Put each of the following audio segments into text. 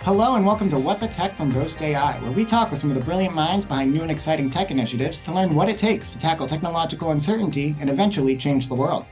Hello and welcome to What the Tech from Ghost AI, where we talk with some of the brilliant minds behind new and exciting tech initiatives to learn what it takes to tackle technological uncertainty and eventually change the world.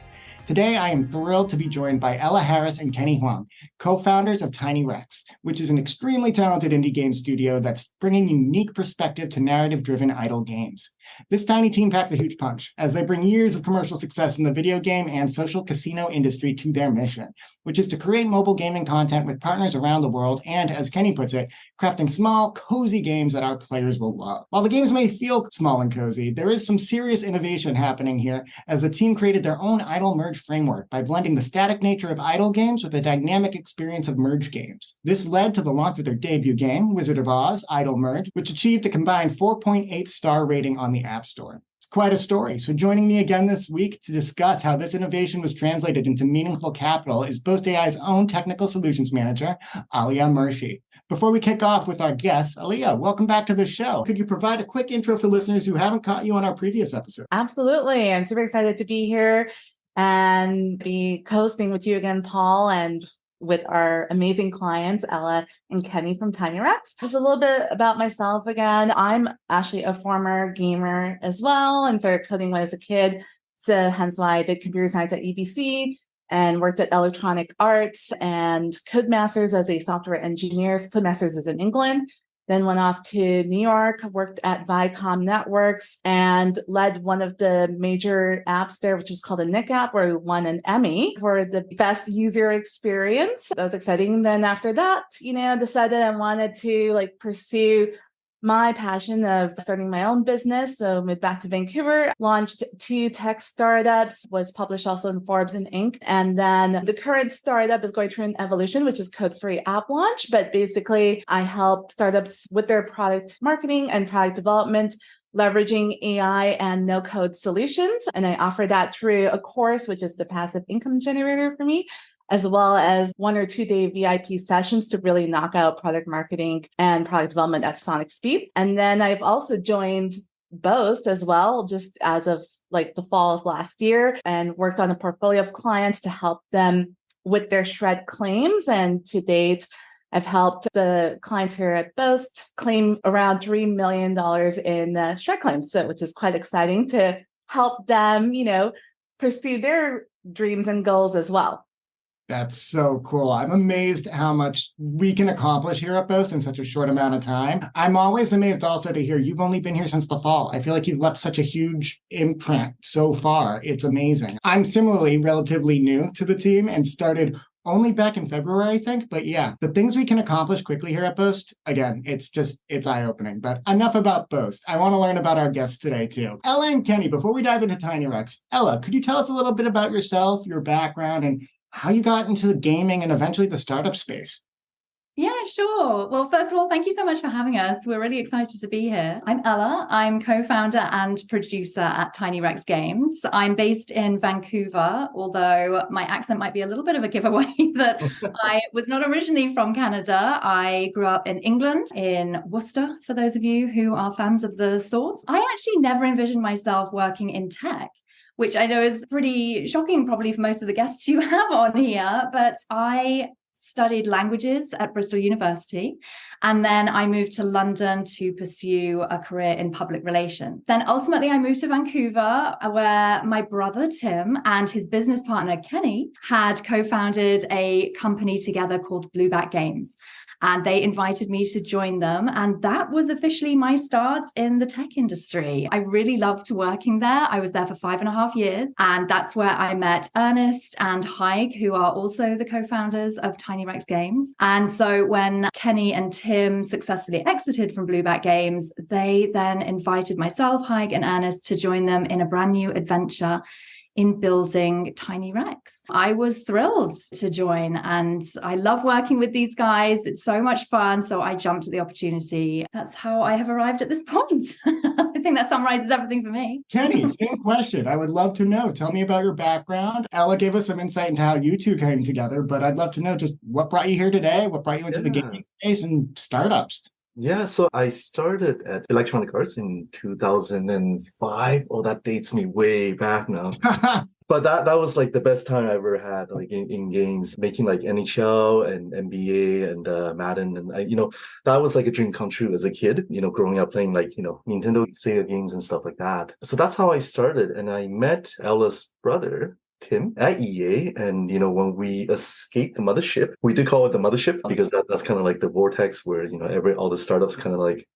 Today, I am thrilled to be joined by Ella Harris and Kenny Huang, co-founders of TinyRex, which is an extremely talented indie game studio that's bringing unique perspective to narrative-driven idle games. This tiny team packs a huge punch, as they bring years of commercial success in the video game and social casino industry to their mission, which is to create mobile gaming content with partners around the world and, as Kenny puts it, crafting small, cozy games that our players will love. While the games may feel small and cozy, there is some serious innovation happening here, as the team created their own idle merge framework by blending the static nature of idle games with the dynamic experience of merge games. This led to the launch of their debut game, Wizard of Oz Idle Merge, which achieved a combined 4.8 star rating on the App Store. It's quite a story. So joining me again this week to discuss how this innovation was translated into meaningful capital is Boast AI's own technical solutions manager, Alia Murshi. Before we kick off with our guests, Alia, welcome back to the show. Could you provide a quick intro for listeners who haven't caught you on our previous episode? Absolutely. I'm super excited to be here and be co-hosting with you again, Paul, and with our amazing clients, Ella and Kenny from TinyRex. Just a little bit about myself again. I'm actually a former gamer as well and started coding when I was a kid. So hence why I did computer science at UBC and worked at Electronic Arts and Codemasters as a software engineer. Codemasters is in England. Then went off to New York, worked at Viacom Networks, and led one of the major apps there, which was called a Nick app, where we won an Emmy for the best user experience. That was exciting. Then after that, decided I wanted to pursue my passion of starting my own business. So moved back to Vancouver, launched 2 tech startups, was published also in Forbes and Inc. And then the current startup is going through an evolution, which is code-free app launch. But basically, I help startups with their product marketing and product development, leveraging AI and no-code solutions. And I offer that through a course, which is the passive income generator for me, as well as 1 or 2 day VIP sessions to really knock out product marketing and product development at sonic speed. And then I've also joined Boast as well, just as of the fall of last year, and worked on a portfolio of clients to help them with their shred claims. And to date, I've helped the clients here at Boast claim around $3 million in shred claims, which is quite exciting to help them, pursue their dreams and goals as well. That's so cool. I'm amazed how much we can accomplish here at Boast in such a short amount of time. I'm always amazed also to hear you've only been here since the fall. I feel like you've left such a huge imprint so far. It's amazing. I'm similarly relatively new to the team and started only back in February, I think. But yeah, the things we can accomplish quickly here at Boast, again, it's eye-opening. But enough about Boast. I want to learn about our guests today, too. Ella and Kenny, before we dive into TinyRex, Ella, could you tell us a little bit about yourself, your background, and how you got into the gaming and eventually the startup space? Yeah, sure. Well, first of all, thank you so much for having us. We're really excited to be here. I'm Ella. I'm co-founder and producer at TinyRex Games. I'm based in Vancouver, although my accent might be a little bit of a giveaway that I was not originally from Canada. I grew up in England, in Worcester, for those of you who are fans of the source. I actually never envisioned myself working in tech, which I know is pretty shocking probably for most of the guests you have on here, but I studied languages at Bristol University, and then I moved to London to pursue a career in public relations. Then ultimately I moved to Vancouver, where my brother Tim and his business partner Kenny had co-founded a company together called Blueback Games. And they invited me to join them. And that was officially my start in the tech industry. I really loved working there. I was there for 5.5 years. And that's where I met Ernest and Haig, who are also the co-founders of TinyRex Games. And so when Kenny and Tim successfully exited from Blueback Games, they then invited myself, Haig, and Ernest to join them in a brand new adventure in building TinyRex. I was thrilled to join, and I love working with these guys. It's so much fun, so I jumped at the opportunity. That's how I have arrived at this point. I think that summarizes everything for me. Kenny, same question. I would love to know. Tell me about your background. Ella gave us some insight into how you two came together, but I'd love to know just what brought you here today, what brought you into the gaming space and startups. Yeah, so I started at Electronic Arts in 2005. Oh, that dates me way back now. But that was like the best time I ever had, like in games, making like NHL and NBA and Madden, and that was like a dream come true as a kid. Growing up playing like Nintendo, Sega games and stuff like that. So that's how I started, and I met Ella's brother, Tim, at EA. And when we escaped the mothership, we did call it the mothership because that's kind of like the vortex where all the startups kind of like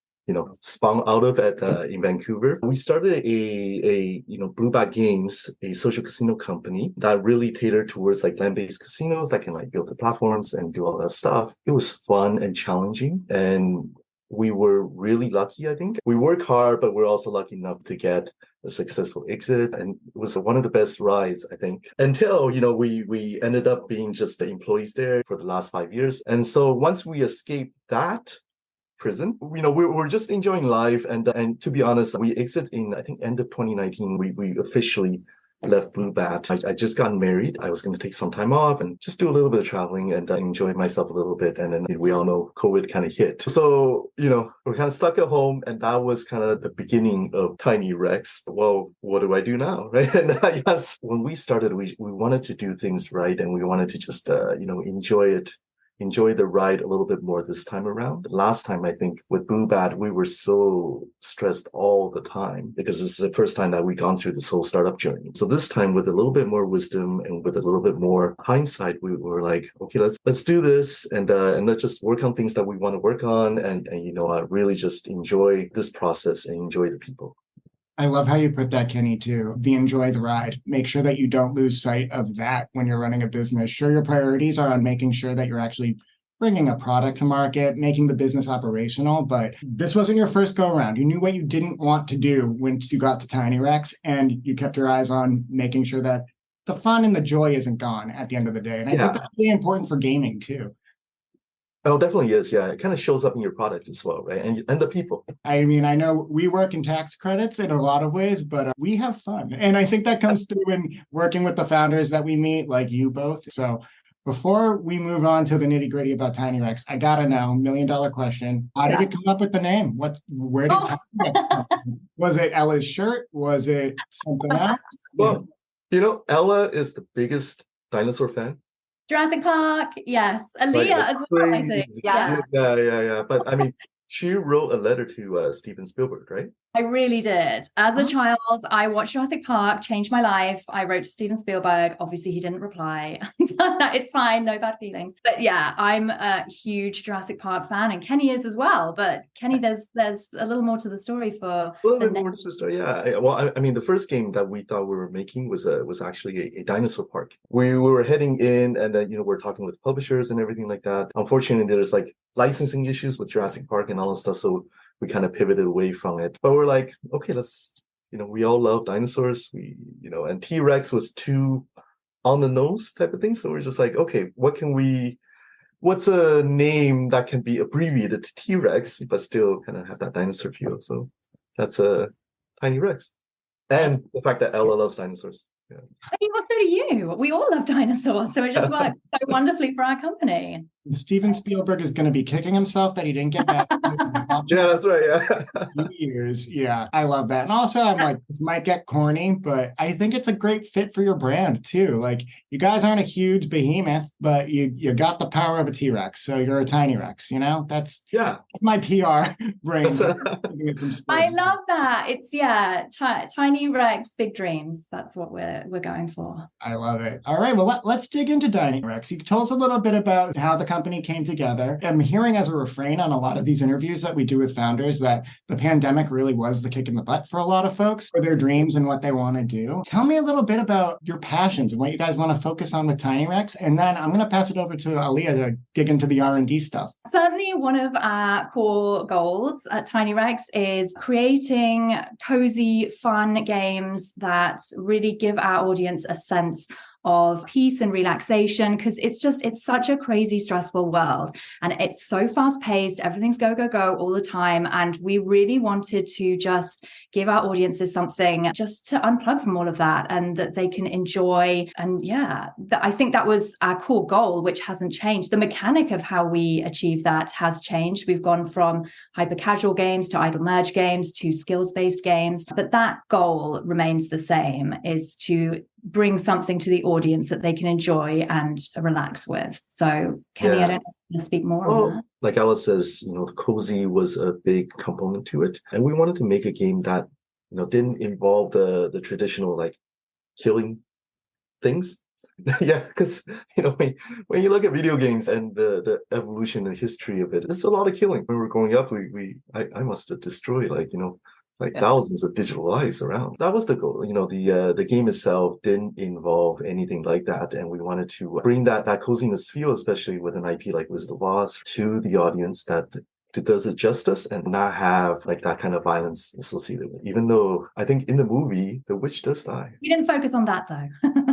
spun out of at in Vancouver. We started a Blueback Games, a social casino company that really tailored towards like land-based casinos that can like build the platforms and do all that stuff. It was fun and challenging, and we were really lucky. I think we work hard, but we're also lucky enough to get a successful exit, and it was one of the best rides, I think, until we ended up being just the employees there for the last 5 years. And so once we escaped that prison, we're just enjoying life, and to be honest, we exit in, I think, end of 2019. We officially left Blue Bat. I just got married. I was going to take some time off and just do a little bit of traveling and enjoy myself a little bit. And then we all know COVID kind of hit. So, we're kind of stuck at home, and that was kind of the beginning of TinyRex. Well, what do I do now? Right. And yes, when we started, we wanted to do things right, and we wanted to just, enjoy the ride a little bit more this time around. Last time, I think, with Blue Bat, we were so stressed all the time because this is the first time that we've gone through this whole startup journey. So this time, with a little bit more wisdom and with a little bit more hindsight, we were like, okay, let's do this, and let's just work on things that we want to work on, and really just enjoy this process and enjoy the people. I love how you put that, Kenny, too. Enjoy the ride. Make sure that you don't lose sight of that when you're running a business. Sure, your priorities are on making sure that you're actually bringing a product to market, making the business operational, but this wasn't your first go around. You knew what you didn't want to do once you got to TinyRex, and you kept your eyes on making sure that the fun and the joy isn't gone at the end of the day. And I think that's really important for gaming, too. Oh, definitely is. Yeah. It kind of shows up in your product as well, right? And the people. I mean, I know we work in tax credits in a lot of ways, but we have fun. And I think that comes through in working with the founders that we meet, like you both. So before we move on to the nitty gritty about TinyRex, I got to know, $1 million question. How did it come up with the name? Where did TinyRex come from? Was it Ella's shirt? Was it something else? Well, Ella is the biggest dinosaur fan. Jurassic Park, yes. Aaliyah as well, I think. Yes. Yeah. But I mean, she wrote a letter to Steven Spielberg, right? I really did. As a child, I watched Jurassic Park, changed my life. I wrote to Steven Spielberg. Obviously, he didn't reply. It's fine, no bad feelings. But yeah, I'm a huge Jurassic Park fan, and Kenny is as well. But Kenny, there's a little more to the story for a little bit more to the story. Yeah. Well, I mean, the first game that we thought we were making was actually a dinosaur park. We were heading in, and then we're talking with publishers and everything like that. Unfortunately, there's like licensing issues with Jurassic Park and all that stuff, so we kind of pivoted away from it. But we're like, okay, let's, we all love dinosaurs. And T-Rex was too on the nose type of thing. So we're just like, okay, what's a name that can be abbreviated to T-Rex, but still kind of have that dinosaur feel? So that's a TinyRex. And the fact that Ella loves dinosaurs. Yeah. I mean, well, so do you. We all love dinosaurs, so it just worked so wonderfully for our company. Steven Spielberg is going to be kicking himself that he didn't get back. Yeah, that's right. Yeah. Years. Yeah, I love that. And also, I'm like, this might get corny, but I think it's a great fit for your brand too. Like, you guys aren't a huge behemoth, but you got the power of a T-Rex, so you're a TinyRex. That's my PR brain. I love that. It's TinyRex, big dreams. That's what we're going for. I love it. All right, well, let's dig into TinyRex. You can tell us a little bit about how the company came together. I'm hearing as a refrain on a lot of these interviews that we do with founders that the pandemic really was the kick in the butt for a lot of folks for their dreams and what they want to do. Tell me a little bit about your passions and what you guys want to focus on with TinyRex, and then I'm going to pass it over to Aaliyah to dig into the R&D stuff. Certainly one of our core goals at TinyRex is creating cozy, fun games that really give our audience a sense of peace and relaxation, because it's such a crazy, stressful world, and it's so fast paced. Everything's go all the time, and we really wanted to just give our audiences something just to unplug from all of that and that they can enjoy. And I think that was our core goal, which hasn't changed. The mechanic of how we achieve that has changed. We've gone from hyper casual games to idle merge games to skills based games, but that goal remains the same, is to bring something to the audience that they can enjoy and relax with. So Kenny, I don't know if you want to speak more on that. Like Alice says, the cozy was a big component to it. And we wanted to make a game that, didn't involve the traditional like killing things. Yeah, because when you look at video games and the evolution and history of it, there's a lot of killing. When we were growing up, I must have destroyed thousands of digital lives around. That was the goal. The game itself didn't involve anything like that, and we wanted to bring that coziness feel, especially with an IP like Wizard of Oz, to the audience that does it justice and not have like that kind of violence associated with it. Even though I think in the movie the witch does die. We didn't focus on that though.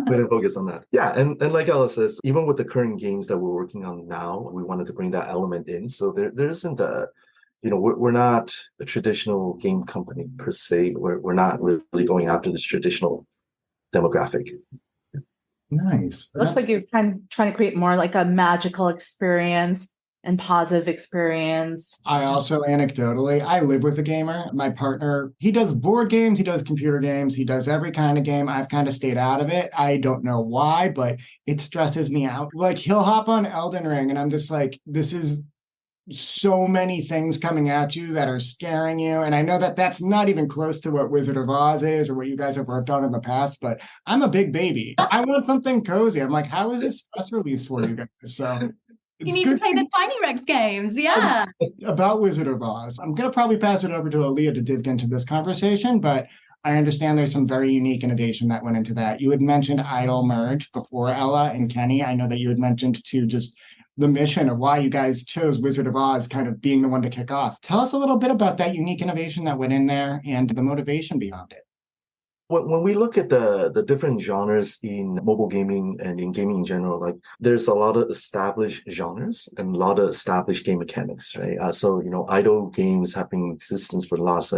We didn't focus on that. Yeah, and like Ella says, even with the current games that we're working on now, we wanted to bring that element in. So there isn't a we're not a traditional game company per se. We're not really going after this traditional demographic. Nice. Looks like you're trying to create more like a magical experience and positive experience. I also anecdotally, I live with a gamer. My partner, he does board games, he does computer games, he does every kind of game. I've kind of stayed out of it. I don't know why, but it stresses me out. Like he'll hop on Elden Ring and I'm just like, this is so many things coming at you that are scaring you. And I know that that's not even close to what Wizard of Oz is or what you guys have worked on in the past, but I'm a big baby. I want something cozy. I'm like, how is it stress release for you guys? So you need to play the TinyRex games. Yeah. About Wizard of Oz. I'm going to probably pass it over to Aaliyah to dig into this conversation, but I understand there's some very unique innovation that went into that. You had mentioned idle merge before, Ella and Kenny. I know that you had mentioned too just the mission of why you guys chose Wizard of Oz kind of being the one to kick off. Tell us a little bit about that unique innovation that went in there and the motivation beyond it. When we look at the different genres in mobile gaming and in gaming in general, like there's a lot of established genres and a lot of established game mechanics, right? So idle games have been in existence for the last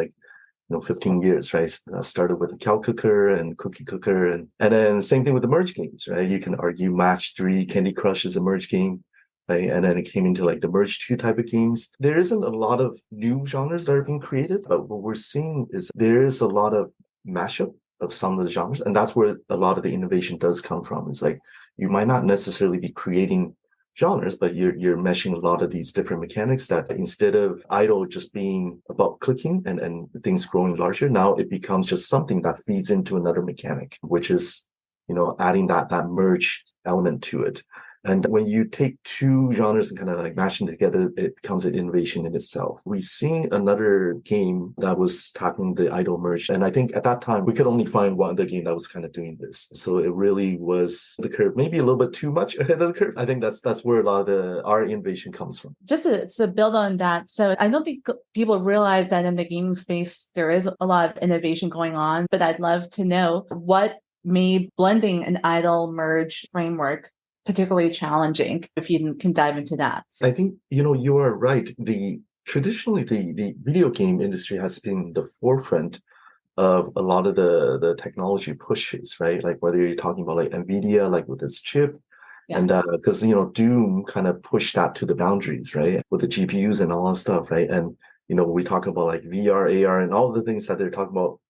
15 years, right? Started with the cow cooker and cookie cooker, and then same thing with the merge games, right? You can argue Match 3, Candy Crush is a merge game. Right? And then it came into like the Merge 2 type of games. There isn't a lot of new genres that are being created, but what we're seeing is there's a lot of mashup of some of the genres. And that's where a lot of the innovation does come from. It's like you might not necessarily be creating genres, but you're meshing a lot of these different mechanics that instead of idle just being about clicking and things growing larger, now it becomes just something that feeds into another mechanic, which is, adding that merge element to it. And when you take two genres and kind of like mash them together, it becomes an innovation in itself. We've seen another game that was tackling the idle merge. And I think at that time, we could only find one other game that was kind of doing this. So it really was the curve, maybe a little bit too much ahead of the curve. I think that's where a lot of our innovation comes from. Just to build on that. So I don't think people realize that in the gaming space, there is a lot of innovation going on, but I'd love to know what made blending an idle merge framework particularly challenging, if you can dive into that. I think, you are right. Traditionally, the video game industry has been the forefront of a lot of the technology pushes, right? Like whether you're talking about like NVIDIA, like with its chip, and because, Doom kind of pushed that to the boundaries, right? With the GPUs and all that stuff, right? And, we talk about like VR, AR, and all the things that they're talking about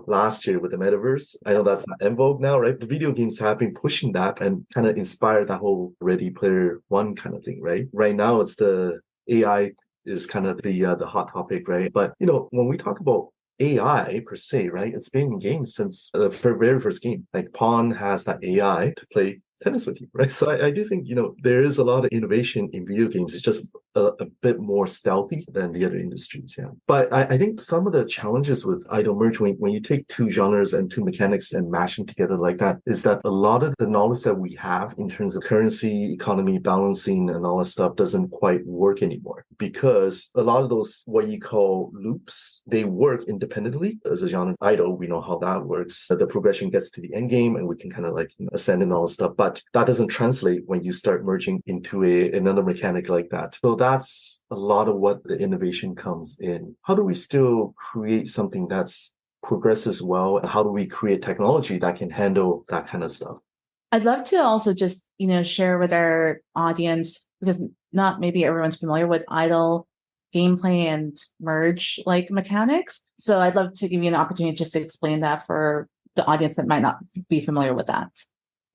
last year with the metaverse. I know that's not en vogue now, right? The video games have been pushing that and kind of inspired that whole Ready Player One kind of thing, right? Right now, it's the AI is kind of the hot topic, right? But, when we talk about AI per se, right? It's been in games since the very first game. Like Pawn has that AI to play tennis with you, right? So I do think, there is a lot of innovation in video games. It's just a bit more stealthy than the other industries, yeah. But I think some of the challenges with idle merge, when you take two genres and two mechanics and mash them together like that, is that a lot of the knowledge that we have in terms of currency, economy, balancing, and all that stuff doesn't quite work anymore. Because a lot of those, what you call loops, they work independently. As a genre idle, we know how that works. The progression gets to the end game and we can kind of like ascend and all that stuff. But that doesn't translate when you start merging into another mechanic like that. So that's a lot of what the innovation comes in. How do we still create something that's progresses well? And how do we create technology that can handle that kind of stuff? I'd love to also just, share with our audience, because not maybe everyone's familiar with idle gameplay and merge like mechanics. So I'd love to give you an opportunity just to explain that for the audience that might not be familiar with that?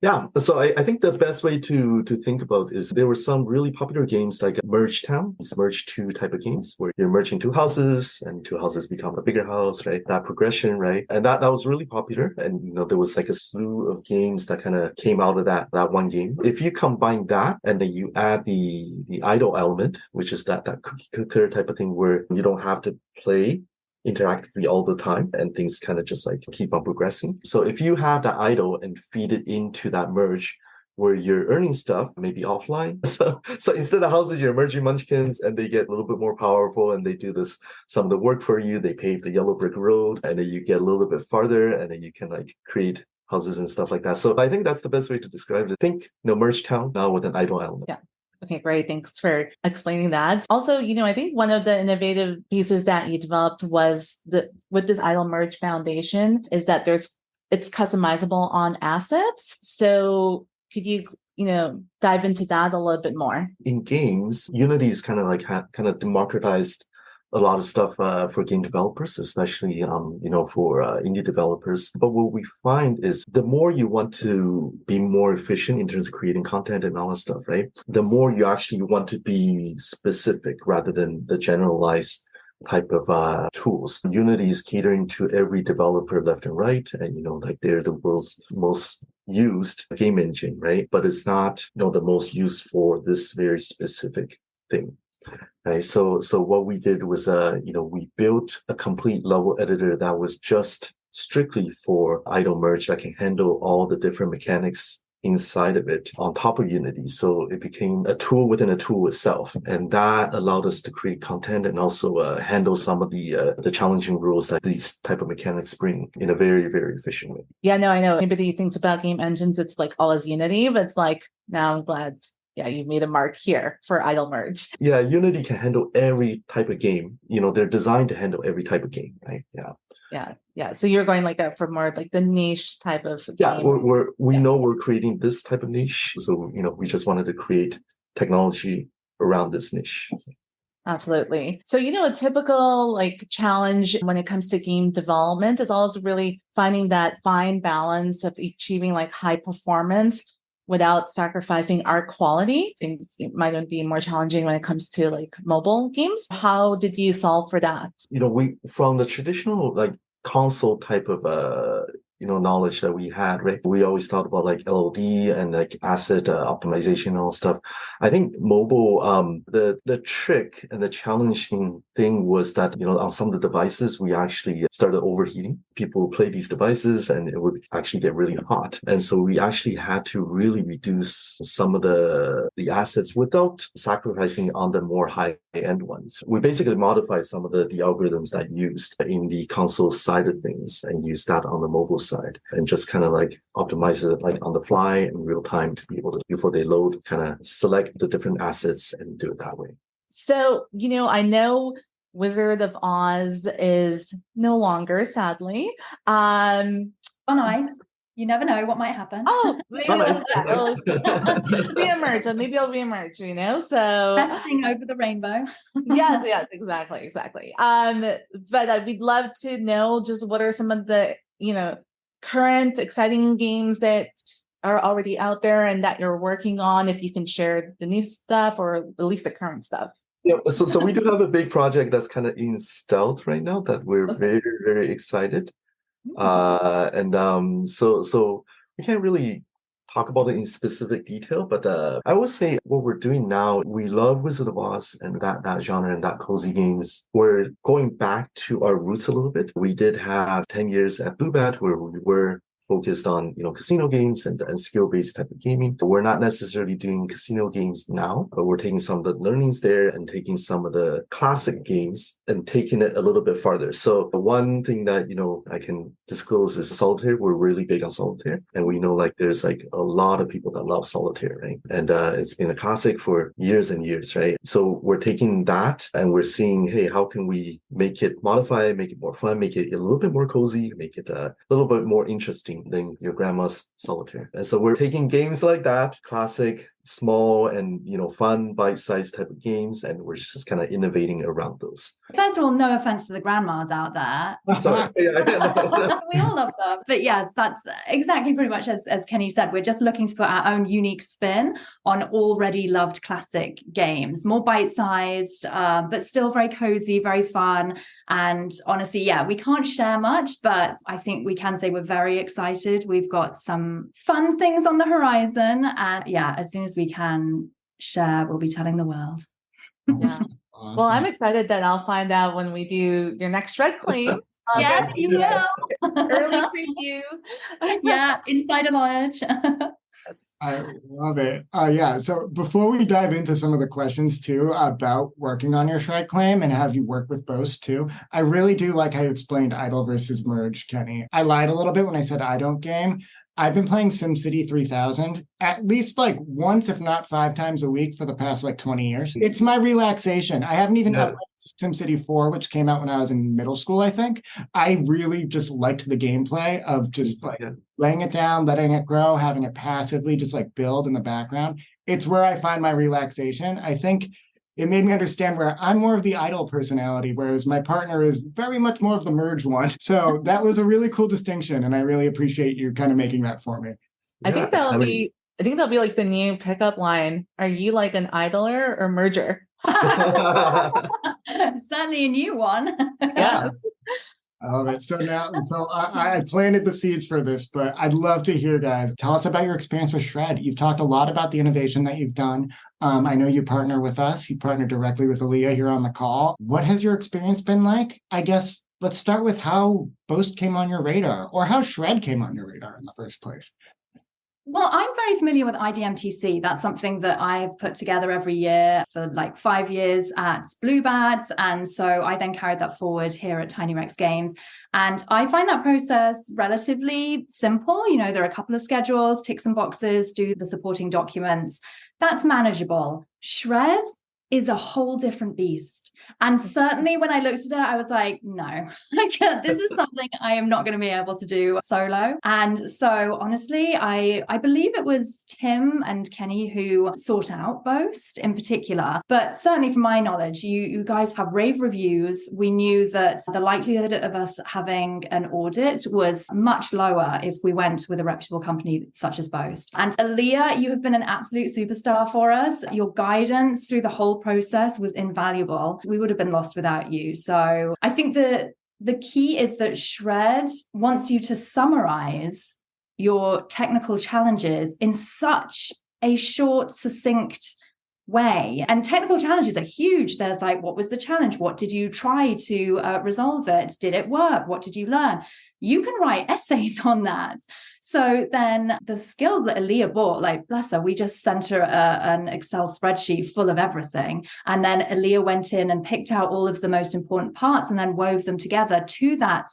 Yeah, so I think the best way to think about is there were some really popular games like Merge Town, these Merge 2 type of games where you're merging two houses and two houses become a bigger house, right? That progression, right? And that was really popular. And there was like a slew of games that kind of came out of that one game. If you combine that and then you add the idle element, which is that cookie cooker type of thing where you don't have to play interactively all the time and things kind of just like keep on progressing. So if you have that idle and feed it into that merge where you're earning stuff, maybe offline. So instead of houses, you're merging munchkins and they get a little bit more powerful and they do some of the work for you. They pave the yellow brick road and then you get a little bit farther and then you can like create houses and stuff like that. So I think that's the best way to describe it. Think, merge town now with an idle element. Yeah. Okay, great. Thanks for explaining that. Also, I think one of the innovative pieces that you developed was with this idle merge foundation is that it's customizable on assets. So could you, dive into that a little bit more? In games, Unity is kind of like kind of democratized a lot of stuff for game developers, especially for indie developers. But what we find is the more you want to be more efficient in terms of creating content and all that stuff, right? The more you actually want to be specific rather than the generalized type of tools. Unity is catering to every developer left and right, and like they're the world's most used game engine, right? But it's not the most used for this very specific thing. Right. So what we did was, we built a complete level editor that was just strictly for idle merge that can handle all the different mechanics inside of it on top of Unity. So it became a tool within a tool itself. And that allowed us to create content and also handle some of the challenging rules that these type of mechanics bring in a very, very efficient way. Yeah, no, I know. Anybody thinks about game engines, it's like always Unity, but it's like, now I'm glad. Yeah, you've made a mark here for idle merge. Yeah, Unity can handle every type of game. They're designed to handle every type of game, right? Yeah. So you're going for more like the niche type of game. Yeah, we know we're creating this type of niche. So, we just wanted to create technology around this niche. Absolutely. So, a typical challenge when it comes to game development is always really finding that fine balance of achieving high performance without sacrificing art quality. I think it might be more challenging when it comes to mobile games. How did you solve for that? We from the traditional console type of knowledge that we had, right? We always thought about LOD and asset optimization and all stuff. I think mobile, the trick and the challenging thing was that, on some of the devices, we actually started overheating. People would play these devices and it would actually get really hot. And so we actually had to really reduce some of the assets without sacrificing on the more high-end ones. We basically modified some of the algorithms that used in the console side of things and used that on the mobile side and just kind of optimize it on the fly in real time to be able to, before they load, kind of select the different assets and do it that way. So, I know Wizard of Oz is no longer, sadly. On ice. You never know what might happen. Oh, maybe it'll reemerge. Maybe it'll reemerge, So Dancing over the rainbow. yes, exactly. But we'd love to know just what are some of the, current exciting games that are already out there and that you're working on, if you can share the new stuff or at least the current stuff. Yeah, so we do have a big project that's kind of in stealth right now that we're very, very excited. So we can't really talk about it in specific detail, but I would say what we're doing now, we love Wizard of Oz and that genre and that cozy games. We're going back to our roots a little bit. We did have 10 years at Blue Bat where we were focused on casino games and skill-based type of gaming. We're not necessarily doing casino games now, but we're taking some of the learnings there and taking some of the classic games and taking it a little bit farther. So the one thing that I can disclose is solitaire. We're really big on solitaire, and we know there's a lot of people that love solitaire, right? And it's been a classic for years and years, right? So we're taking that and we're seeing, hey, how can we make it modify, make it more fun, make it a little bit more cozy, make it a little bit more interesting than your grandma's solitaire. And so we're taking games like that, classic small and fun bite-sized type of games, and we're just kind of innovating around those. First of all, no offense to the grandmas out there. Sorry. We all love them. But yes, that's exactly pretty much as Kenny said. We're just looking to put our own unique spin on already loved classic games. More bite-sized, but still very cozy, very fun. And honestly, yeah, we can't share much, but I think we can say we're very excited. We've got some fun things on the horizon. And yeah, as soon as we can share, we'll be telling the world. Yeah. Awesome. Well, I'm excited that I'll find out when we do your next shred claim. Yes, you will. Early preview. Yeah, insider knowledge. I love it. Yeah. So before we dive into some of the questions too about working on your shred claim and have you work with Boast too, I really do like how you explained idle versus merge, Kenny. I lied a little bit when I said I don't game. I've been playing SimCity 3000 at least like once, if not 5 times a week for the past like 20 years. It's my relaxation. I haven't even upgraded to SimCity 4, which came out when I was in middle school, I think. I really just liked the gameplay of just like laying it down, letting it grow, having it passively just like build in the background. It's where I find my relaxation. I think it made me understand where I'm more of the idle personality, whereas my partner is very much more of the merge one. So that was a really cool distinction, and I really appreciate you kind of making that for me. I think that'll be like the new pickup line. Are you like an idler or merger? Certainly a new one. Yeah. I love it. So I planted the seeds for this, but I'd love to hear, guys. Tell us about your experience with Shred. You've talked a lot about the innovation that you've done. I know you partner with us. You partner directly with Aaliyah here on the call. What has your experience been like? I guess let's start with how Boast came on your radar, or how Shred came on your radar in the first place. Well, I'm very familiar with IDMTC. That's something that I've put together every year for like 5 years at Bluebats. And so I then carried that forward here at TinyRex Games. And I find that process relatively simple. You know, there are a couple of schedules, tick some boxes, do the supporting documents. That's manageable. Shred is a whole different beast. And certainly when I looked at it, I was like, no, this is something I am not going to be able to do solo. And so honestly, I believe it was Tim and Kenny who sought out Boast in particular. But certainly from my knowledge, you guys have rave reviews. We knew that the likelihood of us having an audit was much lower if we went with a reputable company such as Boast. And Aaliyah, you have been an absolute superstar for us. Your guidance through the whole process was invaluable. We would have been lost without you. So I think the key is that Shred wants you to summarize your technical challenges in such a short, succinct way. And technical challenges are huge. There's like, what was the challenge? What did you try to resolve it? Did it work? What did you learn? You can write essays on that. So then the skills that Aaliyah bought, like, bless her, we just sent her an Excel spreadsheet full of everything. And then Aaliyah went in and picked out all of the most important parts and then wove them together to that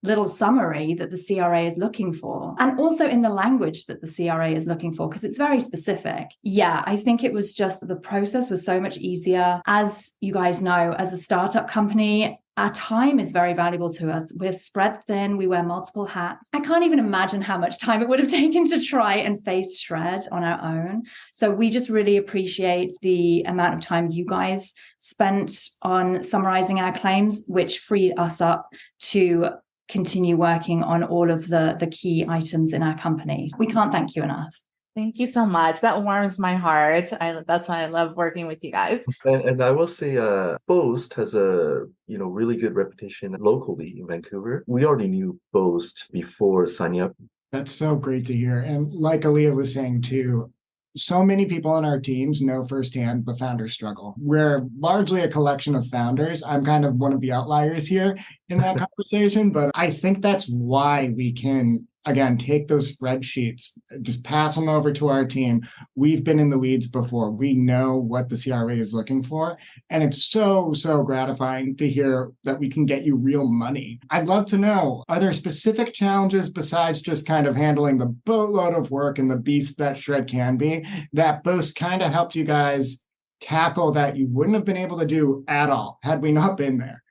little summary that the CRA is looking for, and also in the language that the CRA is looking for, because it's very specific. Yeah, I think it was just the process was so much easier. As you guys know, as a startup company, our time is very valuable to us. We're spread thin. We wear multiple hats. I can't even imagine how much time it would have taken to try and face Shred on our own. So we just really appreciate the amount of time you guys spent on summarizing our claims, which freed us up to continue working on all of the key items in our company. We can't thank you enough. Thank you so much. That warms my heart. That's why I love working with you guys. And I will say, Boast has a really good reputation locally in Vancouver. We already knew Boast before signing up. That's so great to hear. And like Aaliyah was saying too, so many people on our teams know firsthand the founder struggle. We're largely a collection of founders. I'm kind of one of the outliers here in that conversation, but I think that's why we can, again, take those spreadsheets, just pass them over to our team. We've been in the weeds before. We know what the CRA is looking for. And it's so, so gratifying to hear that we can get you real money. I'd love to know, are there specific challenges besides just kind of handling the boatload of work and the beast that Shred can be, that Boast kind of helped you guys tackle that you wouldn't have been able to do at all had we not been there?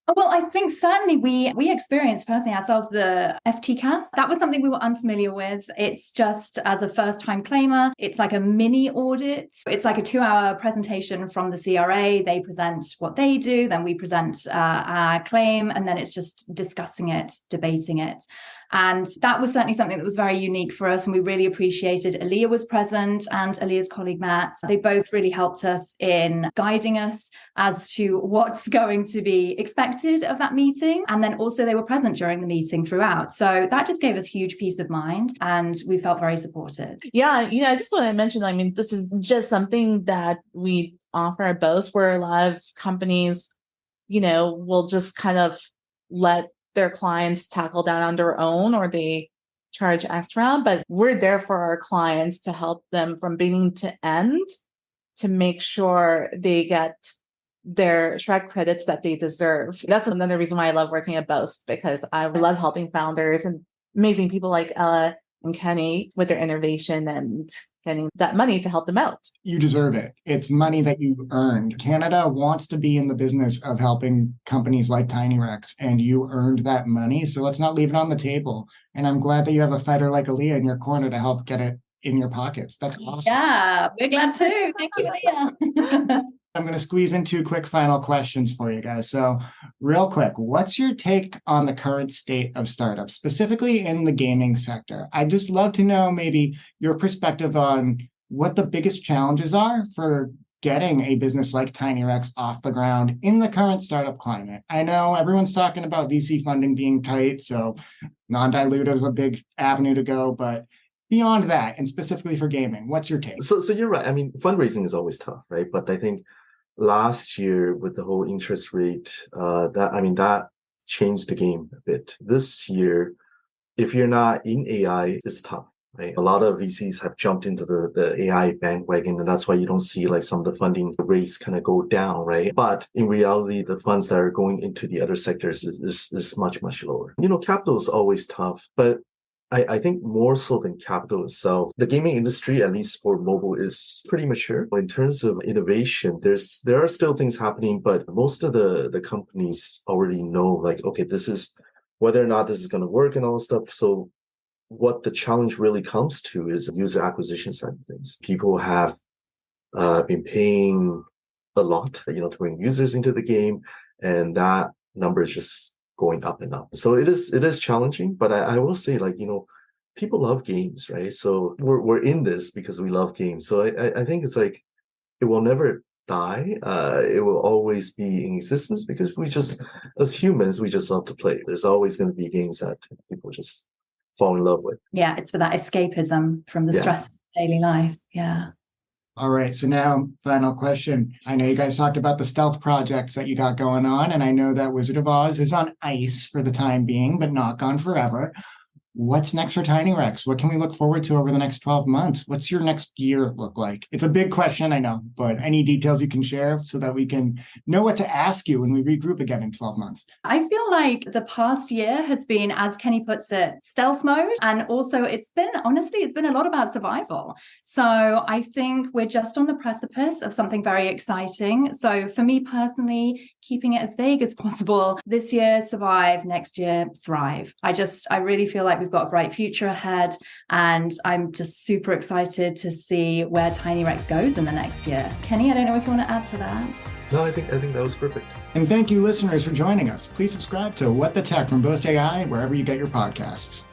Oh, well, I think certainly we experienced personally ourselves the FTCAS. That was something we were unfamiliar with. It's just as a first-time claimer, it's like a mini audit. It's like a 2-hour presentation from the CRA. They present what they do, then we present our claim, and then it's just discussing it, debating it. And that was certainly something that was very unique for us. And we really appreciated Aaliyah was present and Aaliyah's colleague, Matt. They both really helped us in guiding us as to what's going to be expected of that meeting. And then also they were present during the meeting throughout. So that just gave us huge peace of mind and we felt very supported. Yeah, I just want to mention, this is just something that we offer at Bose, where a lot of companies, will just kind of let their clients tackle that on their own, or they charge extra, but we're there for our clients to help them from beginning to end to make sure they get their Shrek credits that they deserve. That's another reason why I love working at Bose, because I love helping founders and amazing people like Ella and Kenny with their innovation and getting that money to help them out. You deserve it. It's money that you earned. Canada wants to be in the business of helping companies like TinyRex, and you earned that money. So let's not leave it on the table. And I'm glad that you have a fighter like Aaliyah in your corner to help get it in your pockets. That's awesome. Yeah, we're glad too. Thank you, Aaliyah. I'm going to squeeze in 2 quick final questions for you guys. So real quick, what's your take on the current state of startups, specifically in the gaming sector? I'd just love to know maybe your perspective on what the biggest challenges are for getting a business like TinyRex off the ground in the current startup climate. I know everyone's talking about VC funding being tight, so non-dilutive is a big avenue to go, but beyond that, and specifically for gaming, what's your take? So you're right. I mean, fundraising is always tough, right? But I think last year with the whole interest rate, that changed the game a bit. This year, if you're not in AI, it's tough, right? A lot of VCs have jumped into the AI bandwagon, and that's why you don't see like some of the funding rates kind of go down, right? But in reality, the funds that are going into the other sectors is much, much lower. Capital is always tough, but I think more so than capital itself, the gaming industry, at least for mobile, is pretty mature. In terms of innovation, there are still things happening, but most of the companies already know, like, okay, this is whether or not this is going to work and all this stuff. So what the challenge really comes to is user acquisition side of things. People have been paying a lot, to bring users into the game, and that number is just going up and up. So it is challenging, but I will say, people love games, right? So we're in this because we love games. So I think it's like, it will never die. It will always be in existence because as humans, we just love to play. There's always going to be games that people just fall in love with. Yeah, it's for that escapism from the stress of daily life. Yeah. All right. So now, final question. I know you guys talked about the stealth projects that you got going on, and I know that Wizard of Oz is on ice for the time being, but not gone forever. What's next for TinyRex? What can we look forward to over the next 12 months? What's your next year look like? It's a big question, I know, but any details you can share so that we can know what to ask you when we regroup again in 12 months? I feel like the past year has been, as Kenny puts it, stealth mode. And also it's been a lot about survival. So I think we're just on the precipice of something very exciting. So for me personally, keeping it as vague as possible. This year, survive. Next year, thrive. I really feel like we've got a bright future ahead, and I'm just super excited to see where TinyRex goes in the next year. Kenny, I don't know if you want to add to that. No, I think that was perfect. And thank you, listeners, for joining us. Please subscribe to What the Tech from Bose AI, wherever you get your podcasts.